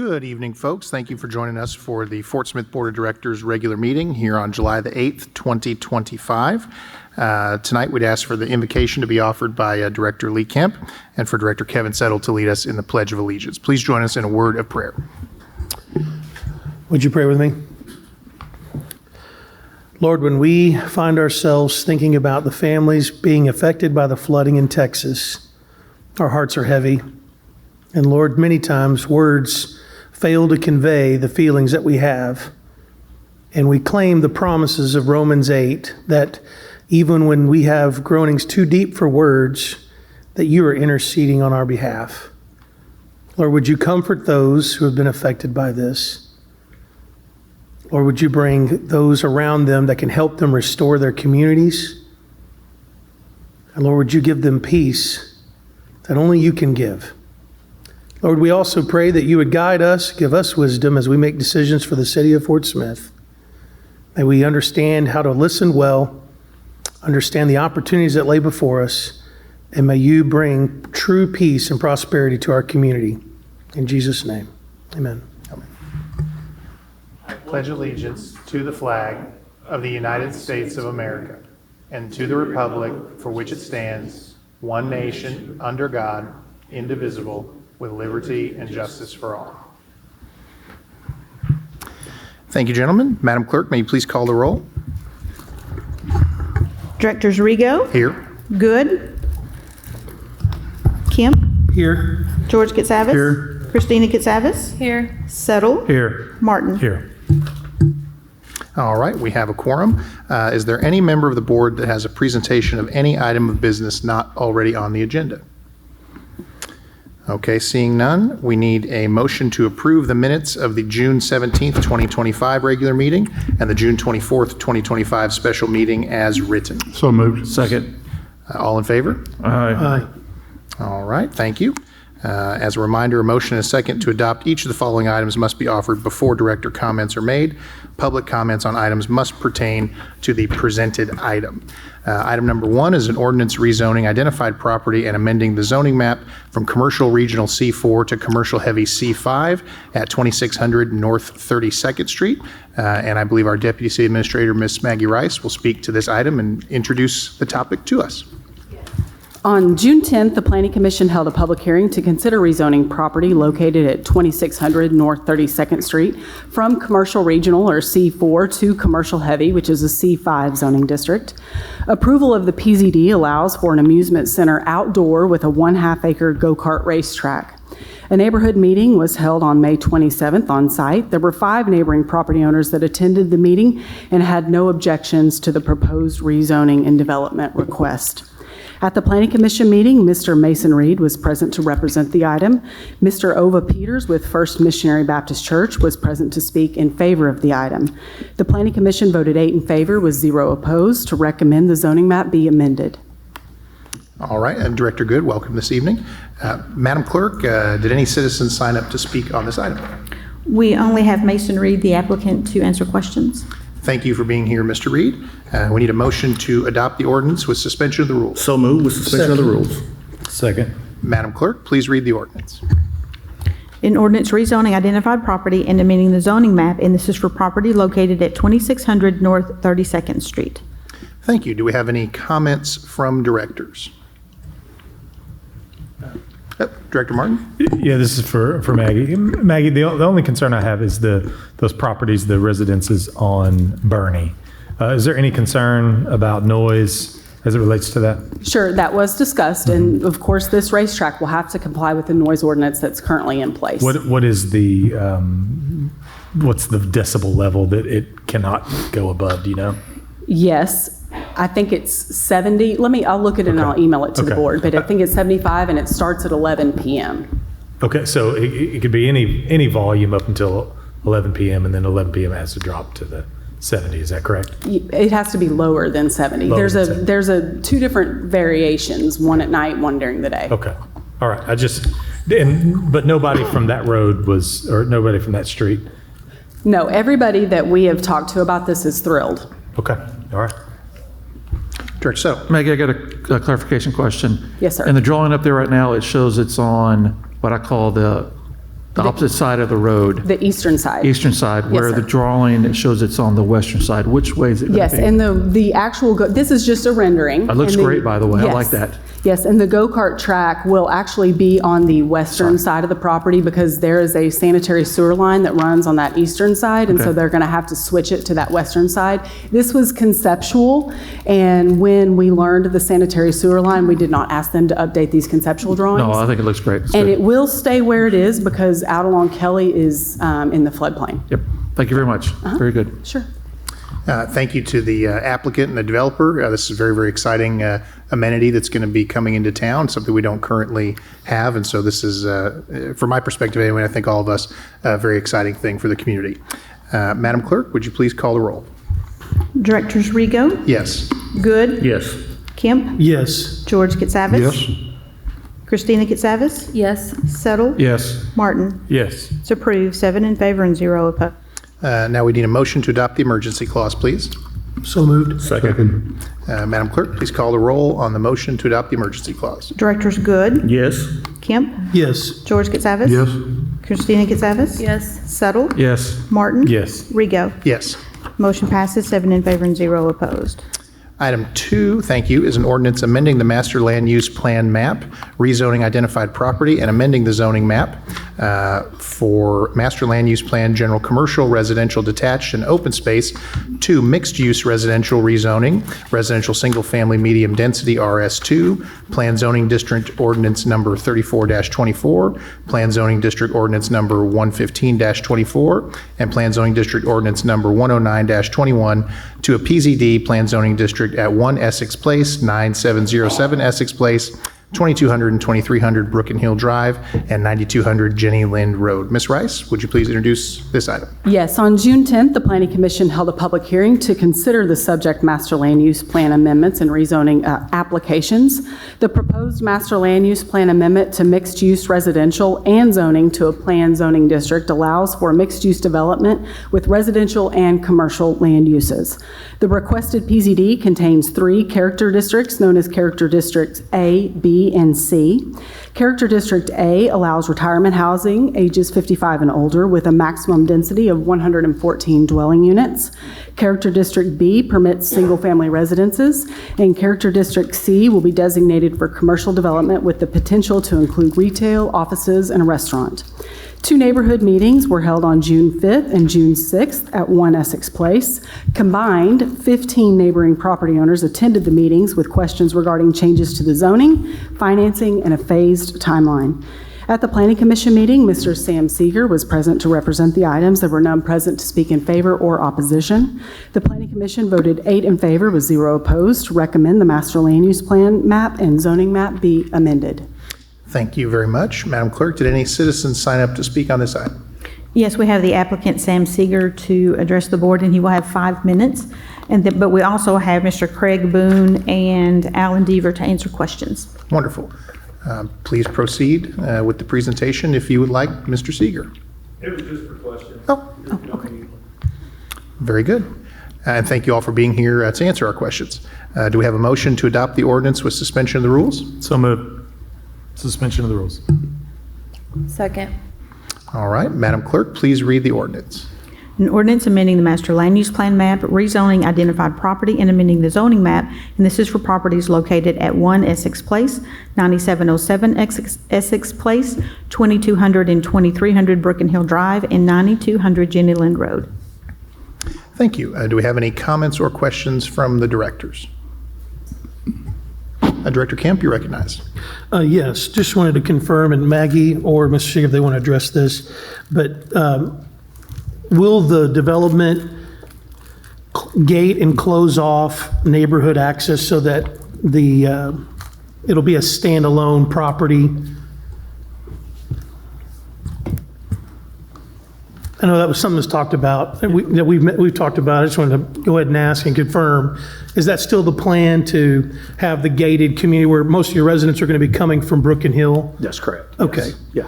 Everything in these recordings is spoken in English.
Good evening, folks. Thank you for joining us for the Fort Smith Board of Directors regular meeting here on July the 8th, 2025. Tonight, we'd ask for the invocation to be offered by Director Lee Kemp and for Director Kevin Settle to lead us in the Pledge of Allegiance. Please join us in a word of prayer. Would you pray with me? Lord, when we find ourselves thinking about the families being affected by the flooding in Texas, our hearts are heavy. And Lord, many times words fail to convey the feelings that we have. And we claim the promises of Romans 8 that even when we have groanings too deep for words, that you are interceding on our behalf. Lord, would you comfort those who have been affected by this? Lord, would you bring those around them that can help them restore their communities? And Lord, would you give them peace that only you can give? Lord, we also pray that you would guide us, give us wisdom as we make decisions for the city of Fort Smith. May we understand how to listen well, understand the opportunities that lay before us, and may you bring true peace and prosperity to our community. In Jesus' name, amen. I pledge allegiance to the flag of the United States of America and to the republic for which it stands, one nation, under God, indivisible, with liberty and justice for all. Thank you, gentlemen. Madam Clerk, may you please call the roll? Directors Rigo. Here. Good. Kemp. Here. George Katsavis. Here. Christina Katsavis. Here. Settle. Here. Martin. Here. All right, we have a quorum. Is there any member of the board that has a presentation of any item of business not already on the agenda? Okay, seeing none, we need a motion to approve the minutes of the June 17th, 2025 regular meeting and the June 24th, 2025 special meeting as written. So moved. Second. All in favor? Aye. All right, thank you. As a reminder, a motion and a second to adopt each of the following items must be offered before director comments are made. Public comments on items must pertain to the presented item. Item number 1 is an ordinance rezoning identified property and amending the zoning map from commercial regional C4 to commercial heavy C5 at 2600 North 32nd Street. And I believe our Deputy City Administrator, Ms. Maggie Rice, will speak to this item and introduce the topic to us. On June 10th, the Planning Commission held a public hearing to consider rezoning property located at 2600 North 32nd Street from commercial regional or C4 to commercial heavy, which is a C5 zoning district. Approval of the PZD allows for an amusement center outdoor with a 1/2 acre go-kart racetrack. A neighborhood meeting was held on May 27th on site. There were 5 neighboring property owners that attended the meeting and had no objections to the proposed rezoning and development request. At the Planning Commission meeting, Mr. Mason Reed was present to represent the item. Mr. Ova Peters with First Missionary Baptist Church was present to speak in favor of the item. The Planning Commission voted 8 in favor with 0 opposed to recommend the zoning map be amended. All right, and Director Good, welcome this evening. Madam Clerk, did any citizens sign up to speak on this item? We only have Mason Reed, the applicant, to answer questions. Thank you for being here, Mr. Reed. We need a motion to adopt the ordinance with suspension of the rules. So moved with suspension of the rules. Second. Madam Clerk, please read the ordinance. An ordinance rezoning identified property and amending the zoning map, and this is for property located at 2600 North 32nd Street. Thank you. Do we have any comments from directors? Director Martin? Yeah, this is for Maggie. Maggie, the only concern I have is those properties, the residences on Bernie. Is there any concern about noise as it relates to that? Sure, that was discussed, and of course, this racetrack will have to comply with the noise ordinance that's currently in place. What is the what's the decibel level that it cannot go above? Do you know? Yes, I think it's 70. I'll look at it and I'll email it to the board, but I think it's 75 and it starts at 11 p.m. Okay, so it could be any volume up until 11 p.m. and then 11 p.m. has to drop to the 70. Is that correct? It has to be lower than 70. Lower there's than a 70. there's a 2 different variations, one at night, one during the day. Okay, all right. But nobody from that road or nobody from that street? No, everybody that we have talked to about this is thrilled. Okay, all right. Director Settle. Maggie, I got a clarification question. Yes, sir. In the drawing up there right now, it shows it's on what I call The opposite side of the road, The eastern side. eastern side, Yes, where sir. the drawing, it shows it's on the western side. Which way is it going Yes, to be? and the actual, this is just a rendering. It looks And great, by the way. I like yes. that. Yes, and the go-kart track will actually be on the western side of the property because there is a sanitary sewer line that runs on that eastern side, and so Okay. they're going to have to switch it to that western side. This was conceptual, and when we learned the sanitary sewer line, we did not ask them to update these conceptual drawings. No, I think it looks great. It's And good. it will stay where it is because out along Kelly is in the floodplain. Yep. Thank you very much. Very good. Sure. Thank you to the applicant and the developer. This is a very, very exciting amenity that's going to be coming into town, something we don't currently have. And so this is, from my perspective anyway, I think all of us, a very exciting thing for the community. Madam Clerk, would you please call the roll? Directors Rego, Yes. Good, Yes. Kemp, Yes. George Katsavas. Christina Katsavas, Yes. Settle, Yes. Martin. Yes. It's approved, 7 in favor and 0 opposed. Now we need a motion to adopt the emergency clause, please. So moved. Second. Madam Clerk, please call the roll on the motion to adopt the emergency clause. Directors Good, Yes. Kemp, Yes. George Katsavas. Christina Katsavas. Yes. Settle, Yes. Martin. Yes. Rego. Yes. Motion passes, 7 in favor and 0 opposed. Item 2, thank you, is an ordinance amending the master land use plan map, rezoning identified property, and amending the zoning map for master land use plan, general commercial, residential detached, and open space to mixed-use residential rezoning, residential single-family medium density RS2, plan zoning district ordinance number 34-24, plan zoning district ordinance number 115-24, and plan zoning district ordinance number 109-21 to a PZD plan zoning district at 1 Essex Place, 9707 Essex Place, 2200 and 2300 Brooken Hill Drive, and 9200 Jenny Lind Road. Ms. Rice, would you please introduce this item? Yes, on June 10th, the Planning Commission held a public hearing to consider the subject master land use plan amendments and rezoning applications. The proposed master land use plan amendment to mixed-use residential and zoning to a planned zoning district allows for mixed-use development with residential and commercial land uses. The requested PZD contains 3 character districts known as Character Districts A, B, and C. Character District A allows retirement housing ages 55 and older with a maximum density of 114 dwelling units. Character District B permits single-family residences, and Character District C will be designated for commercial development with the potential to include retail, offices, and a restaurant. 2 neighborhood meetings were held on June 5th and June 6th at 1 Essex Place. Combined, 15 neighboring property owners attended the meetings with questions regarding changes to the zoning, financing, and a phased timeline. At the Planning Commission meeting, Mr. Sam Seeger was present to represent the items. There were none present to speak in favor or opposition. The Planning Commission voted 8 in favor with 0 opposed to recommend the master land use plan map and zoning map be amended. Thank you very much. Madam Clerk, did any citizens sign up to speak on this item? Yes, we have the applicant Sam Seeger to address the board, and he will have 5 minutes. But we also have Mr. Craig Boone and Alan Deaver to answer questions. Wonderful. Please proceed with the presentation if you would like, Mr. Seeger. It was just for questions. Oh, okay. Very good. And thank you all for being here to answer our questions. Do we have a motion to adopt the ordinance with suspension of the rules? So moved. Suspension of the rules. Second. All right, Madam Clerk, please read the ordinance. An ordinance amending the master land use plan map, rezoning identified property, and amending the zoning map. And this is for properties located at 1 Essex Place, 9707 Essex Place, 2200 and 2300 Brooken Hill Drive, and 9200 Jenny Lind Road. Thank you. Do we have any comments or questions from the directors? Director Kemp, you're recognized. Yes, just wanted to confirm, and Maggie or Mr. Seeger, if they want to address this, but will the development gate and close off neighborhood access so that it'll be a standalone property? I know that was something that's talked about, that we've talked about. I just wanted to go ahead and ask and confirm. Is that still the plan, to have the gated community where most of your residents are going to be coming from Brooken Hill? That's correct. Okay. Yes.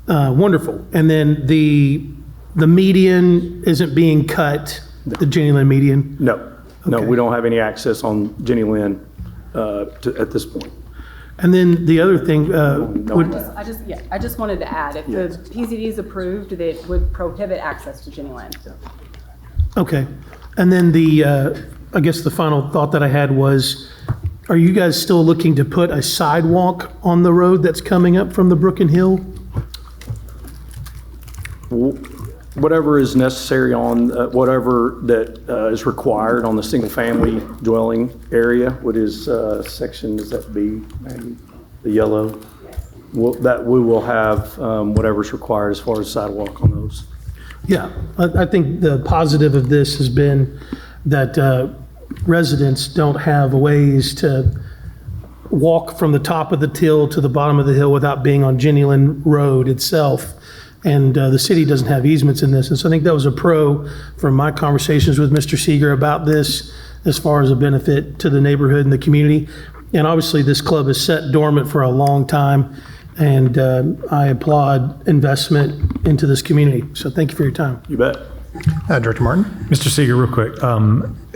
Yeah. Wonderful. And then the median isn't being cut, the Jenny Lind median? No, Okay. we don't have any access on Jenny Lind at this point. And then the other thing, I just wanted to add, if the PZD is approved, that it would prohibit access to Jenny Land. okay. And then I guess the final thought that I had was, are you guys still looking to put a sidewalk on the road that's coming up from the Brooken Hill? Whatever is necessary on, whatever that is required on the single-family dwelling area, what is section, is that B, Maggie? The yellow? That we will have whatever's required as far as sidewalk on those. Yeah, I think the positive of this has been that residents don't have ways to walk from the top of the hill to the bottom of the hill without being on Genuine Road itself. And the city doesn't have easements in this. And so I think that was a pro from my conversations with Mr. Seeger about this, as far as a benefit to the neighborhood and the community. And obviously, this club is set dormant for a long time, and I applaud investment into this community. So thank you for your time. You bet. Director Martin? Mr. Seeger, real quick,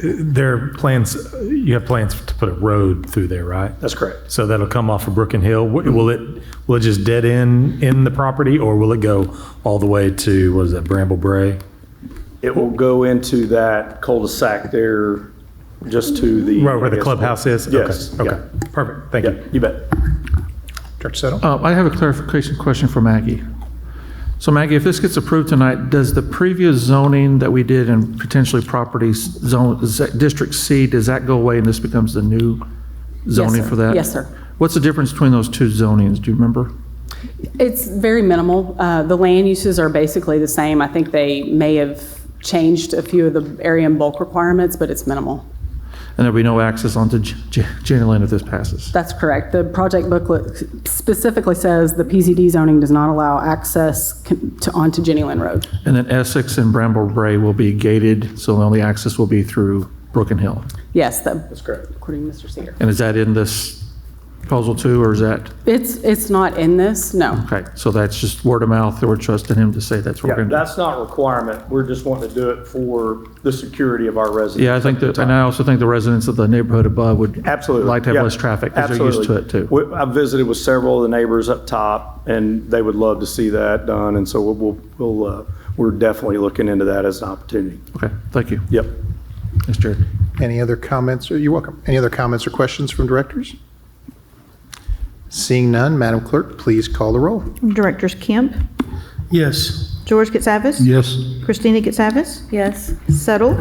you have plans to put a road through there, right? That's correct. So that'll come off of Brooken Hill. Will it just dead end in the property, or will it go all the way to, what is that, Bramble Bray? It will go into that cul-de-sac there, just to the. Right where the clubhouse is? Yes. Okay, Yeah. perfect, thank Yeah, you. you bet. Director Settle? I have a clarification question for Maggie. So Maggie, if this gets approved tonight, does the previous zoning that we did in potentially properties zone, District C, does that go away and this becomes the new zoning sir. for that? Yes, sir. What's the difference between those two zonings? Do you remember? It's very minimal. The land uses are basically the same. I think they may have changed a few of the area and bulk requirements, but it's minimal. And there'll be no access onto Jenny Land if this passes? That's correct. The project booklet specifically says the PZD zoning does not allow access onto Jenny Land Road. And then Essex and Bramble Bray will be gated, so the only access will be through Brooken Hill. Yes, That's correct. according to Mr. Seeger. And is that in this proposal too, or is that? It's not in this, no. Okay, so that's just word of mouth, or we're trusting him to say that's what Yeah, we're going to do? that's not a requirement. We're just wanting to do it for the security of our residents. Yeah, I think that, and I also think the residents of the neighborhood above would Absolutely. like to have Yeah. less traffic because they're used to it too. Absolutely. I've visited with several of the neighbors up top, and they would love to see that done, and so we're definitely looking into that as an opportunity. Okay, thank you. Yep. Thanks, Jared. Any other comments? You're welcome. Any other comments or questions from directors? Seeing none, Madam Clerk, please call the roll. Directors Kemp, Yes. George Katsavas, Yes. Christina Katsavas, Yes. Settle,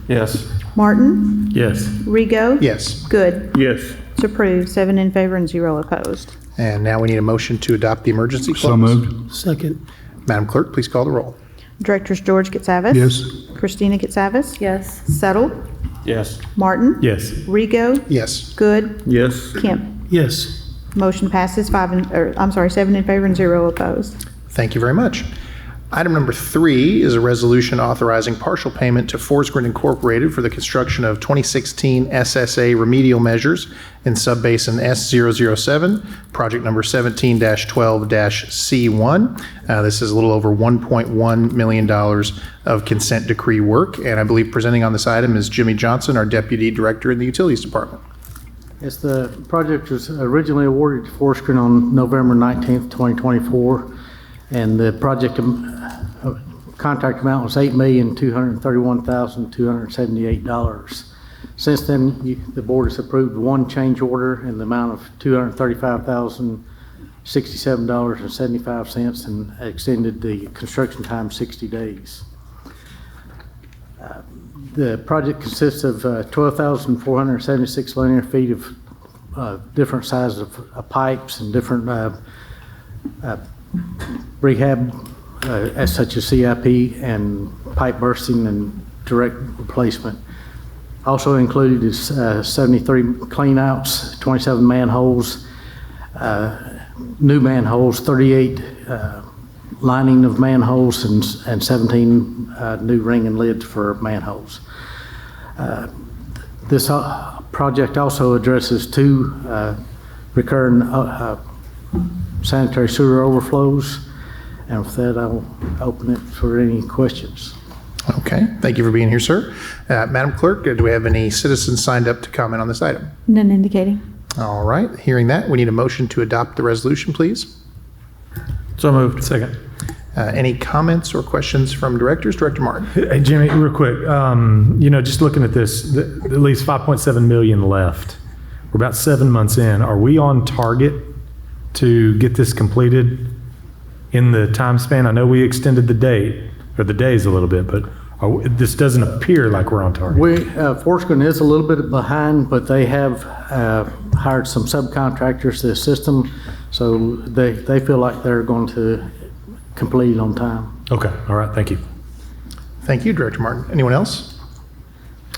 Yes. Martin, Yes. Rego. Yes. Good. Yes. It's approved, 7 in favor and 0 opposed. And now we need a motion to adopt the emergency clause. So moved. Second. Madam Clerk, please call the roll. Directors George Katsavas. Yes. Christina Katsavas. Yes. Settle, Yes. Martin. Yes. Rego. Yes. Good. Yes. Kemp. Yes. Motion passes 7 in favor and 0 opposed. Thank you very much. Item number 3 is a resolution authorizing partial payment to Forsgren Incorporated for the construction of 2016 SSA Remedial Measures in Sub-Basin S007, project number 17-12-C1. This is a little over $1.1 million of consent decree work, and I believe presenting on this item is Jimmy Johnson, our Deputy Director in the Utilities Department. Yes, the project was originally awarded to Forsgren on November 19th, 2024, and the project contract amount was $8,231,278. Since then, the board has approved one change order in the amount of $235,067.75 and extended the construction time 60 days. The project consists of 12,476 linear feet of different sizes of pipes and different rehab, such as CIP and pipe bursting and direct replacement. Also included is 73 cleanouts, 27 manholes, new manholes, 38 lining of manholes, and 17 new ring and lids for manholes. This project also addresses 2 recurring sanitary sewer overflows. And with that, I'll open it for any questions. Okay, thank you for being here, sir. Madam Clerk, do we have any citizens signed up to comment on this item? None indicating. All right, hearing that, we need a motion to adopt the resolution, please. So moved. Second. Any comments or questions from directors? Director Martin. Hey, Jimmy, real quick, just looking at this, at least 5.7 million left. We're about 7 months in. Are we on target to get this completed in the time span? I know we extended the date, or the days a little bit, but this doesn't appear like we're on target. Forsgren is a little bit behind, but they have hired some subcontractors to assist them, so they feel like they're going to complete it on time. Okay, all right, thank you. Thank you, Director Martin. Anyone else?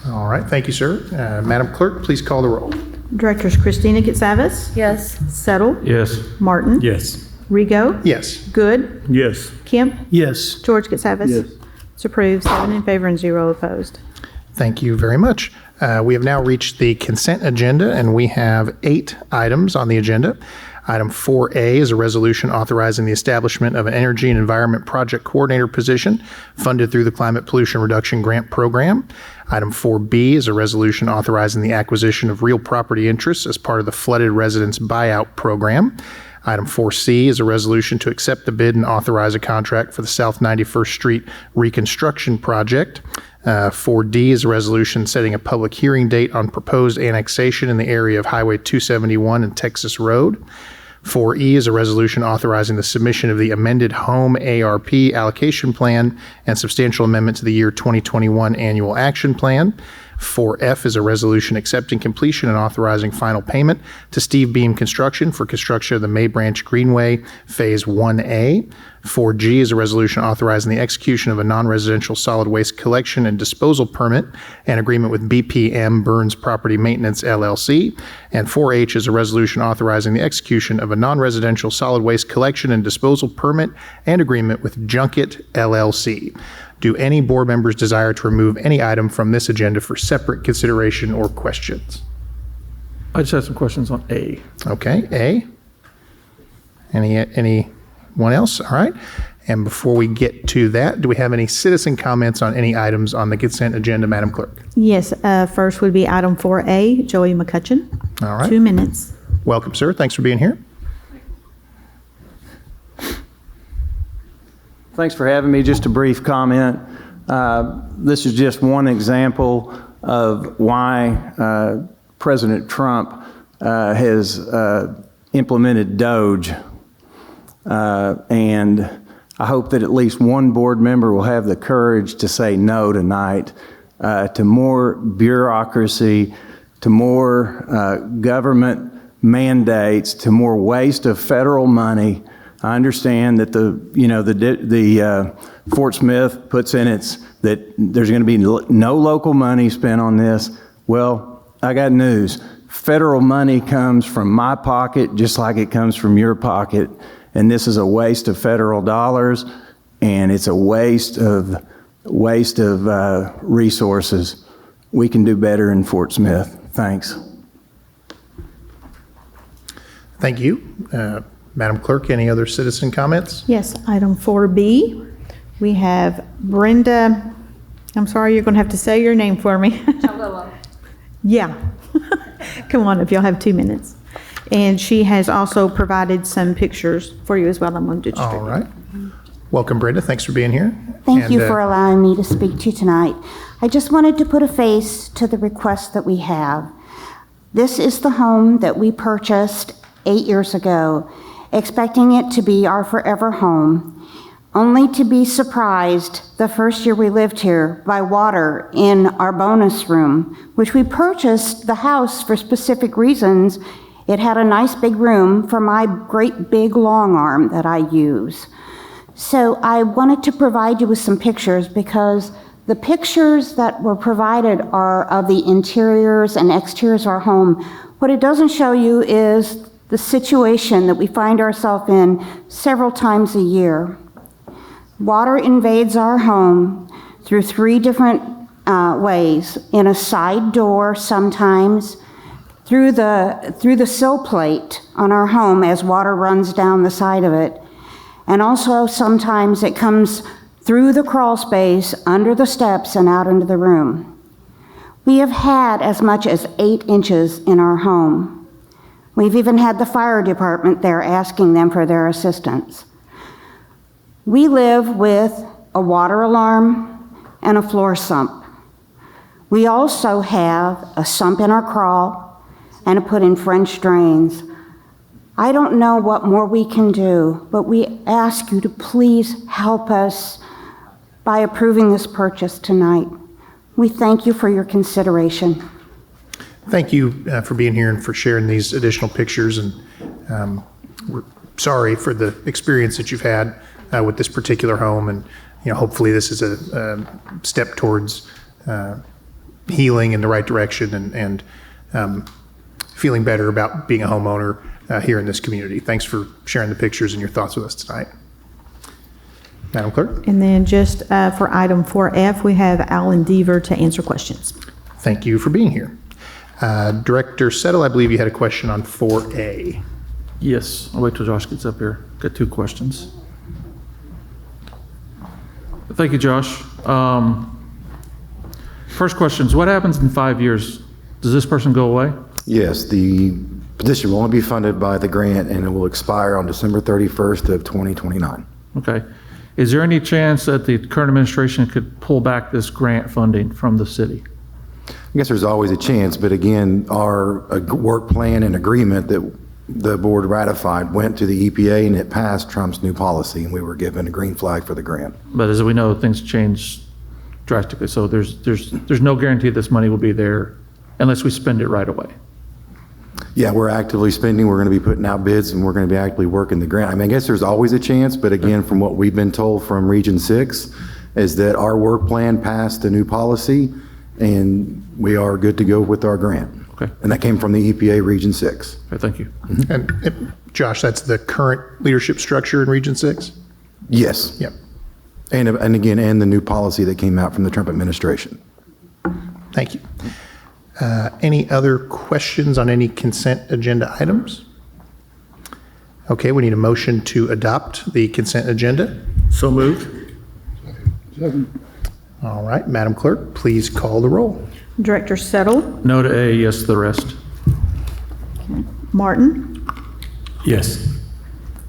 All right, thank you, sir. Madam Clerk, please call the roll. Directors Christina Getsavis, Yes. Settle, Yes. Martin, Yes. Rigo, Yes. Good, Yes. Kemp, Yes. George Getsavis. Yes. It's approved, 7 in favor and 0 opposed. Thank you very much. We have now reached the consent agenda, and we have 8 items on the agenda. Item 4A is a resolution authorizing the establishment of an Energy and Environment Project Coordinator position funded through the Climate Pollution Reduction Grant Program. Item 4B is a resolution authorizing the acquisition of real property interests as part of the Flooded Residents Buyout Program. Item 4C is a resolution to accept the bid and authorize a contract for the South 91st Street Reconstruction Project. 4D is a resolution setting a public hearing date on proposed annexation in the area of Highway 271 and Texas Road. 4E is a resolution authorizing the submission of the amended home ARP allocation plan and substantial amendment to the year 2021 annual action plan. 4F is a resolution accepting completion and authorizing final payment to Steve Beam Construction for construction of the May Branch Greenway Phase 1A. 4G is a resolution authorizing the execution of a non-residential solid waste collection and disposal permit and agreement with BPM Burns Property Maintenance LLC. And 4H is a resolution authorizing the execution of a non-residential solid waste collection and disposal permit and agreement with Junket LLC. Do any board members desire to remove any item from this agenda for separate consideration or questions? I just have some questions on A. Okay, A. Anyone else? All right. And before we get to that, do we have any citizen comments on any items on the consent agenda, Madam Clerk? Yes, first would be item 4A, Joey McCutcheon. All right. 2 minutes. Welcome, sir. Thanks for being here. Thanks for having me. Just a brief comment. This is just one example of why President Trump has implemented Doge. And I hope that at least one board member will have the courage to say no tonight to more bureaucracy, to more government mandates, to more waste of federal money. I understand that the Fort Smith puts in that there's going to be no local money spent on this. Well, I got news. Federal money comes from my pocket just like it comes from your pocket, and this is a waste of federal dollars, and it's a waste of resources. We can do better in Fort Smith. Thanks. Thank you. Madam Clerk, any other citizen comments? Yes, item 4B, we have Brenda, I'm sorry, you're going to have to say your name for me. Yeah. Come on, if you'll have 2 minutes. And she has also provided some pictures for you as well. I'm going to All right. Welcome, Brenda. Thanks for being here. Thank you for allowing me to speak to you tonight. I just wanted to put a face to the request that we have. This is the home that we purchased 8 years ago, expecting it to be our forever home, only to be surprised the first year we lived here by water in our bonus room, which we purchased the house for specific reasons. It had a nice big room for my great big long arm that I use. So I wanted to provide you with some pictures because the pictures that were provided are of the interiors and exteriors of our home. What it doesn't show you is the situation that we find ourselves in several times a year. Water invades our home through 3 different ways. In a side door sometimes, through the sill plate on our home as water runs down the side of it, and also sometimes it comes through the crawl space, under the steps, and out into the room. We have had as much as 8 inches in our home. We've even had the fire department there asking them for their assistance. We live with a water alarm and a floor sump. We also have a sump in our crawl and a put in French drains. I don't know what more we can do, but we ask you to please help us by approving this purchase tonight. We thank you for your consideration. Thank you for being here and for sharing these additional pictures. And we're sorry for the experience that you've had with this particular home. And hopefully this is a step towards healing in the right direction and feeling better about being a homeowner here in this community. Thanks for sharing the pictures and your thoughts with us tonight. Madam Clerk? And then just for item 4F, we have Alan Deaver to answer questions. Thank you for being here. Director Settle, I believe you had a question on 4A. Yes, I'll wait till Josh gets up here. Got 2 questions. Thank you, Josh. First question is, what happens in 5 years? Does this person go away? Yes, the position will only be funded by the grant, and it will expire on December 31st of 2029. Okay. Is there any chance that the current administration could pull back this grant funding from the city? I guess there's always a chance, but again, our work plan and agreement that the board ratified went to the EPA, and it passed Trump's new policy, and we were given a green flag for the grant. But as we know, things change drastically, so there's no guarantee this money will be there unless we spend it right away. Yeah, we're actively spending. We're going to be putting out bids, and we're going to be actively working the grant. I mean, I guess there's always a chance, but again, from what we've been told from Region 6, is that our work plan passed the new policy, and we are good to go with our grant. Okay. And that came from the EPA Region 6. Okay, thank you. And Josh, that's the current leadership structure in Region 6? Yes. Yep. And again, and the new policy that came out from the Trump administration. Thank you. Any other questions on any consent agenda items? Okay, we need a motion to adopt the consent agenda. So moved. All right, Madam Clerk, please call the roll. Director Settle, No to A, yes to the rest. Martin, Yes.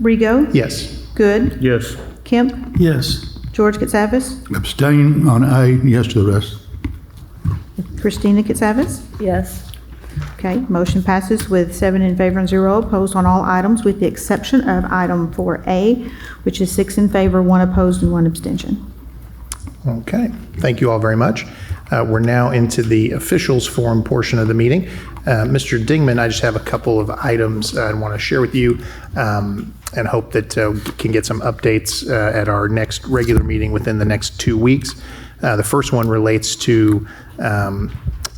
Rigo, Yes. Good, Yes. Kemp, Yes. George Katsavas, Abstain on A, yes to the rest. Christina Katsavas. Yes. Okay, motion passes with 7 in favor and 0 opposed on all items, with the exception of item 4A, which is 6 in favor, 1 opposed, and 1 abstention. Okay, thank you all very much. We're now into the officials forum portion of the meeting. Mr. Dingman, I just have a couple of items I want to share with you and hope that we can get some updates at our next regular meeting within the next 2 weeks. The first one relates to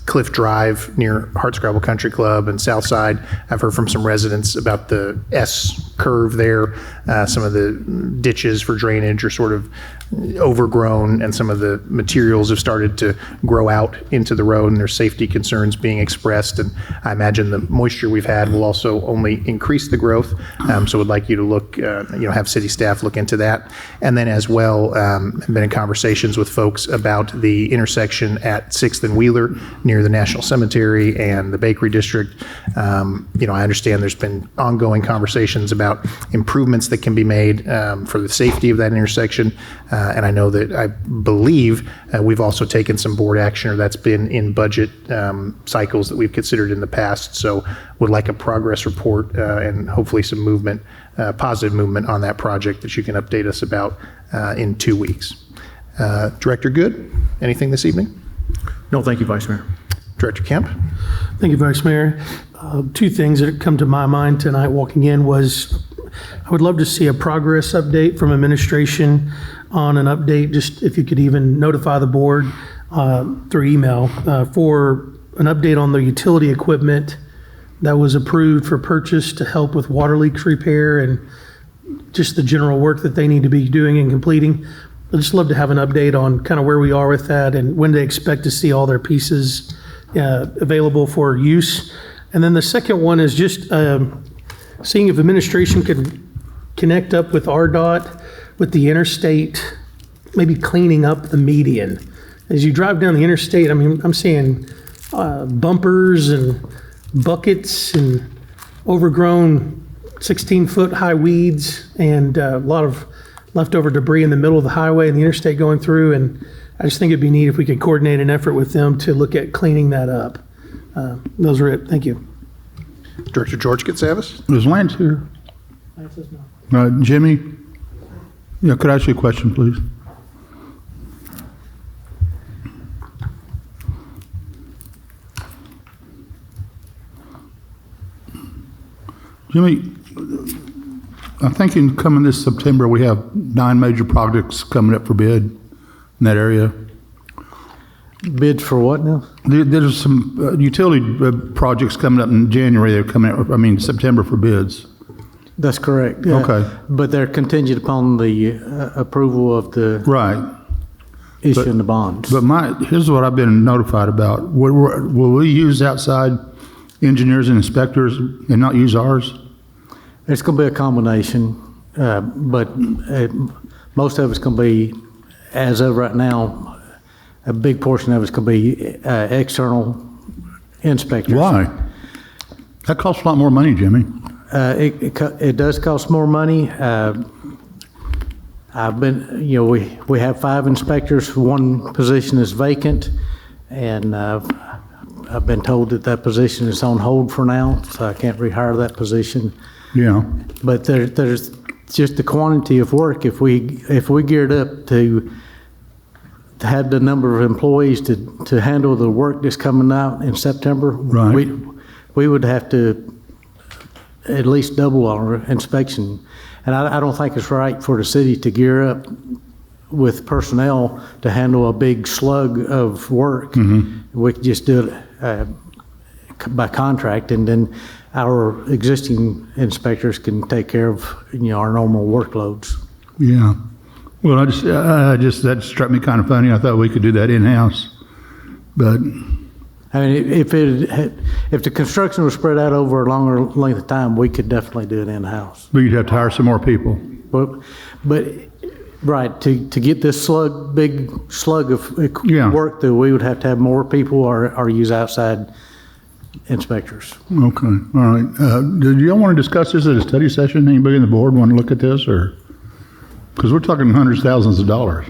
Cliff Drive near Hardscrabble Country Club and Southside. I've heard from some residents about the S curve there. Some of the ditches for drainage are sort of overgrown, and some of the materials have started to grow out into the road, and there's safety concerns being expressed. And I imagine the moisture we've had will also only increase the growth. So would like you to look, have city staff look into that. And then as well, I've been in conversations with folks about the intersection at 6th and Wheeler near the National Cemetery and the Bakery District. I understand there's been ongoing conversations about improvements that can be made for the safety of that intersection. And I know that I believe we've also taken some board action, or that's been in budget cycles that we've considered in the past. So would like a progress report and hopefully some movement, positive movement on that project that you can update us about in 2 weeks. Director Good, anything this evening? No, thank you, Vice Mayor. Director Kemp? Thank you, Vice Mayor. 2 things that come to my mind tonight walking in was I would love to see a progress update from administration on an update, just if you could even notify the board through email for an update on the utility equipment that was approved for purchase to help with water leaks repair and just the general work that they need to be doing and completing. I'd just love to have an update on kind of where we are with that and when they expect to see all their pieces available for use. And then the second one is just seeing if administration could connect up with RDOT with the interstate, maybe cleaning up the median. As you drive down the interstate, I mean, I'm seeing bumpers and buckets and overgrown 16-foot high weeds and a lot of leftover debris in the middle of the highway and the interstate going through. And I just think it'd be neat if we could coordinate an effort with them to look at cleaning that up. Those are it. Thank you. Director George Katsavis? Is Lance here? Jimmy? Yeah, could I ask you a question, please? Jimmy, I'm thinking coming this September, we have 9 major projects coming up for bid in that area. Bid for what now? There's some utility projects coming up in January. They're coming out, September for bids. That's correct. Yeah. Okay. But they're contingent upon the approval of the Right. issuing the bonds. But here's what I've been notified about. Will we use outside engineers and inspectors and not use ours? It's going to be a combination, but most of it's going to be, as of right now, a big portion of it's going to be external inspectors. Why? That costs a lot more money, Jimmy. It does cost more money. I've been, we have 5 inspectors. One position is vacant, and I've been told that position is on hold for now, so I can't rehire that position. Yeah. But there's just the quantity of work. If we geared up to have the number of employees to handle the work that's coming out in September, right, we would have to at least double our inspection. And I don't think it's right for the city to gear up with personnel to handle a big slug of work. Mm-hmm. We could just do it by contract, and then our existing inspectors can take care of our normal workloads. Yeah. Well, that struck me kind of funny. I thought we could do that in-house, but I mean, if the construction was spread out over a longer length of time, we could definitely do it in-house. But you'd have to hire some more people. But right, to get this big slug of work through, we would have to have more people or use outside inspectors. Okay, all right. Do y'all want to discuss this at a study session? Anybody on the board want to look at this, or? Because we're talking hundreds, thousands of dollars.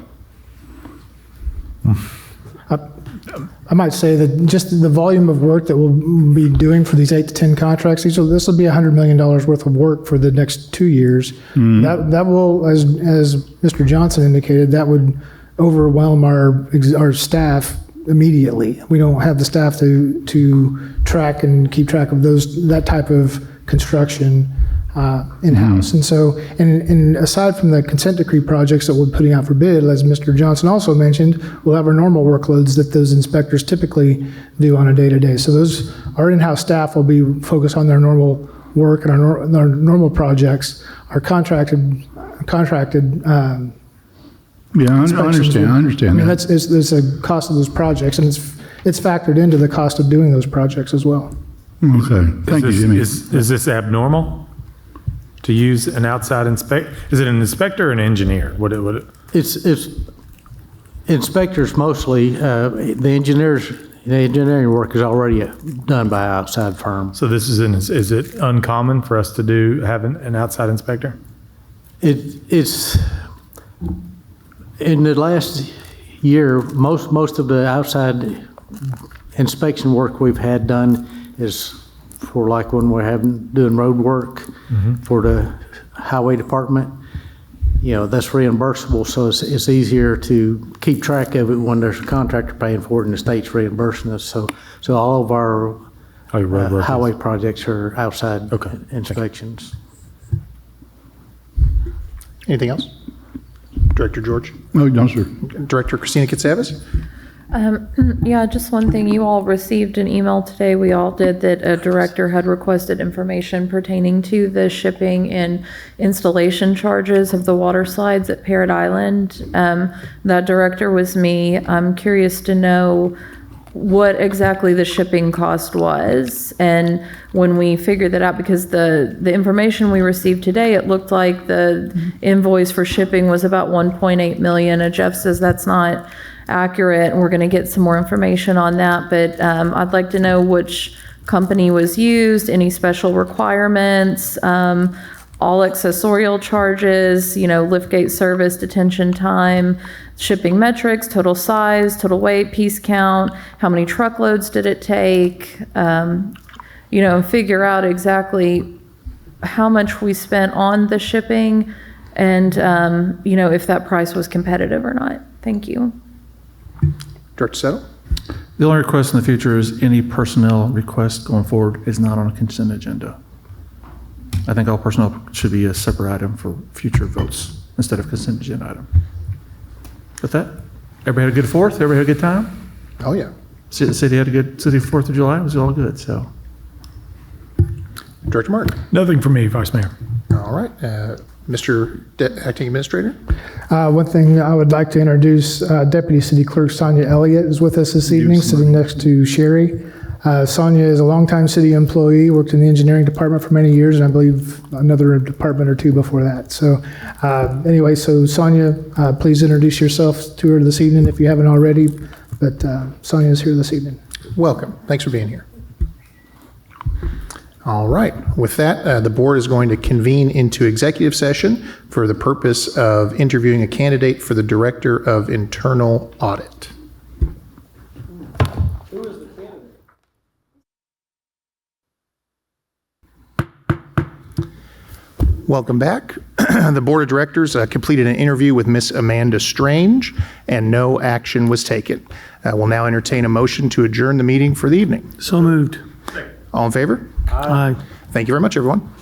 I might say that just the volume of work that we'll be doing for these 8 to 10 contracts, this will be $100 million worth of work for the next 2 years. Mm-hmm. That will, as Mr. Johnson indicated, that would overwhelm our staff immediately. We don't have the staff to track and keep track of that type of construction in-house. Mm-hmm. And so, and aside from the consent decree projects that we're putting out for bid, as Mr. Johnson also mentioned, we'll have our normal workloads that those inspectors typically do on a day-to-day. So our in-house staff will be focused on their normal work and our normal projects. Our contracted yeah, I understand. I mean, it's a cost of those projects, and it's factored into the cost of doing those projects as well. Okay, thank you, Jimmy. Is this abnormal to use an outside inspector? Is it an inspector or an engineer? What? It's inspectors mostly. The engineering work is already done by an outside firm. So this is it uncommon for us to have an outside inspector? It's in the last year, most of the outside inspection work we've had done is for like when we're doing road work for the highway department. That's reimbursable, so it's easier to keep track of it when there's a contractor paying for it and the state's reimbursing us. So all of our highway projects are outside inspections. Anything else? Director George? No, sir. Director Christina Katsavis? Yeah, just one thing. You all received an email today, we all did, that a director had requested information pertaining to the shipping and installation charges of the water slides at Parrot Island. That director was me. I'm curious to know what exactly the shipping cost was. And when we figured that out, because the information we received today, it looked like the invoice for shipping was about 1.8 million. And Jeff says that's not accurate, and we're going to get some more information on that. But I'd like to know which company was used, any special requirements, all accessorial charges, liftgate service, detention time, shipping metrics, total size, total weight, piece count, how many truckloads did it take, figure out exactly how much we spent on the shipping and, if that price was competitive or not. Thank you. Director Settle? The only request in the future is any personnel request going forward is not on a consent agenda. I think all personnel should be a separate item for future votes instead of consent agenda item. With that, everybody had a good 4th? Everybody had a good time? Oh, yeah. City had a good City 4th of July? It was all good, so. Director Martin? Nothing for me, Vice Mayor. All right. Mr. Acting Administrator? One thing I would like to introduce, Deputy City Clerk Sonia Elliott is with us this evening, sitting next to Sherry. Sonia is a longtime city employee, worked in the engineering department for many years, and I believe another department or two before that. So anyway, so Sonia, please introduce yourself to her this evening if you haven't already, but Sonia is here this evening. Welcome. Thanks for being here. All right. With that, the board is going to convene into executive session for the purpose of interviewing a candidate for the Director of Internal Audit. Welcome back. The Board of Directors completed an interview with Miss Amanda Strange, and no action was taken. We'll now entertain a motion to adjourn the meeting for the evening. So moved. All in favor? Aye. Thank you very much, everyone.